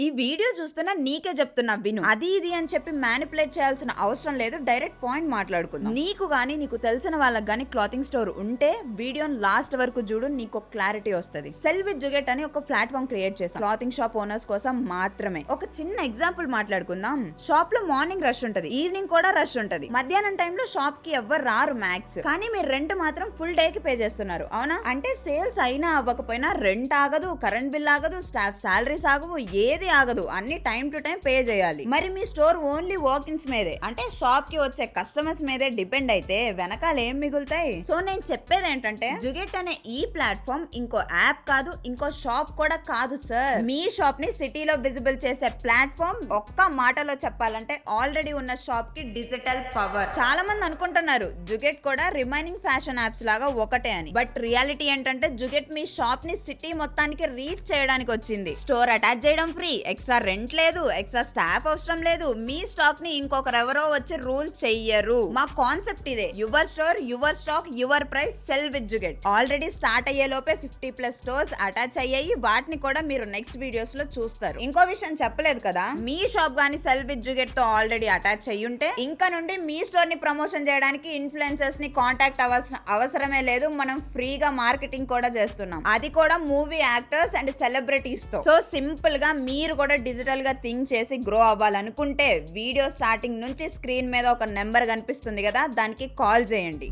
ఈ వీడియో చూస్తున్నా నీకే చెప్తున్నా విను. అది ఇది అని చెప్పి మ్యానిపులేట్ చేయాల్సిన అవసరం లేదు. డైరెక్ట్ పాయింట్ మాట్లాడుకుందాం. నీకు గానీ నీకు తెలిసిన వాళ్ళకి గానీ క్లాతింగ్ స్టోర్ ఉంటే వీడియోని లాస్ట్ వరకు చూడు, నీకు ఒక క్లారిటీ వస్తుంది. సెల్ విత్ జుగెట్ అని ఒక ప్లాట్ఫామ్ క్రియేట్ చేసాం క్లాతింగ్ షాప్ ఓనర్స్ కోసం మాత్రమే. ఒక చిన్న ఎగ్జాంపుల్ మాట్లాడుకుందాం. షాప్ లో మార్నింగ్ రష్ ఉంటది, ఈవినింగ్ కూడా రష్ ఉంటది. మధ్యాహ్నం టైంలో షాప్ కి ఎవ్వరు రారు మ్యాక్స్. కానీ మీరు రెంట్ మాత్రం ఫుల్ డే కి పే చేస్తున్నారు, అవునా? అంటే సేల్స్ అయినా అవ్వకపోయినా రెంట్ ఆగదు, కరెంట్ బిల్ ఆగదు, స్టాఫ్ సాలరీస్ ఆగవు, ఏది ఆగదు. అన్ని టైం టు టైం పే చేయాలి. మరి మీ స్టోర్ ఓన్లీ వాకిన్స్ మీదే, అంటే షాప్ కి వచ్చే కస్టమర్స్ మీదే డిపెండ్ అయితే వెనకాల ఏం మిగులుతాయి? సో నేను చెప్పేది ఏంటంటే, జుగెట్ అనే ఈ ప్లాట్ఫామ్ ఇంకో యాప్ కాదు, ఇంకో షాప్ కూడా కాదు సార్. మీ షాప్ ని సిటీలో విజిబుల్ చేసే ప్లాట్ఫామ్. ఒక్క మాటలో చెప్పాలంటే ఆల్రెడీ ఉన్న షాప్ కి డిజిటల్ పవర్. చాలా మంది అనుకుంటున్నారు జుగెట్ కూడా రిమైనింగ్ ఫ్యాషన్ యాప్స్ లాగా ఒకటే అని. బట్ రియాలిటీ ఏంటంటే జుగెట్ మీ షాప్ ని సిటీ మొత్తానికి రీచ్ చేయడానికి వచ్చింది. స్టోర్ అటాచ్ చేయడం ఫ్రీ, ఎక్స్ట్రా రెంట్ లేదు, ఎక్స్ట్రా స్టాఫ్ అవసరం లేదు. మీ స్టాక్ ని ఇంకొకరెవరో వచ్చి రూల్ చెయ్యరు. మా కాన్సెప్ట్ ఇదే, your store your stock your price, sell with జుగెట్. ఆల్రెడీ స్టార్ట్ అయ్యే లోపే 50+ స్టోర్స్ అటాచ్ అయ్యాయి. వాటిని కూడా మీరు నెక్స్ట్ వీడియోస్ లో చూస్తారు. ఇంకో విషయం చెప్పలేదు కదా, మీ షాప్ గానీ సెల్ విత్ జుగెట్ తో ఆల్రెడీ అటాచ్ అయ్యి ఉంటే ఇంకా నుండి మీ స్టోర్ ని ప్రమోషన్ చేయడానికి ఇన్ఫ్లుయెన్సర్స్ ని కాంటాక్ట్ అవ్వాల్సిన అవసరమే లేదు. మనం ఫ్రీగా మార్కెటింగ్ కూడా చేస్తున్నాం, అది కూడా మూవీ యాక్టర్స్ అండ్ సెలబ్రిటీస్ తో. సో సింపుల్ గా మీరు కూడా డిజిటల్ గా థింక్ చేసి గ్రో అవ్వాలనుకుంటే వీడియో స్టార్టింగ్ నుంచి స్క్రీన్ మీద ఒక నెంబర్ కనిపిస్తుంది కదా, దానికి కాల్ చేయండి.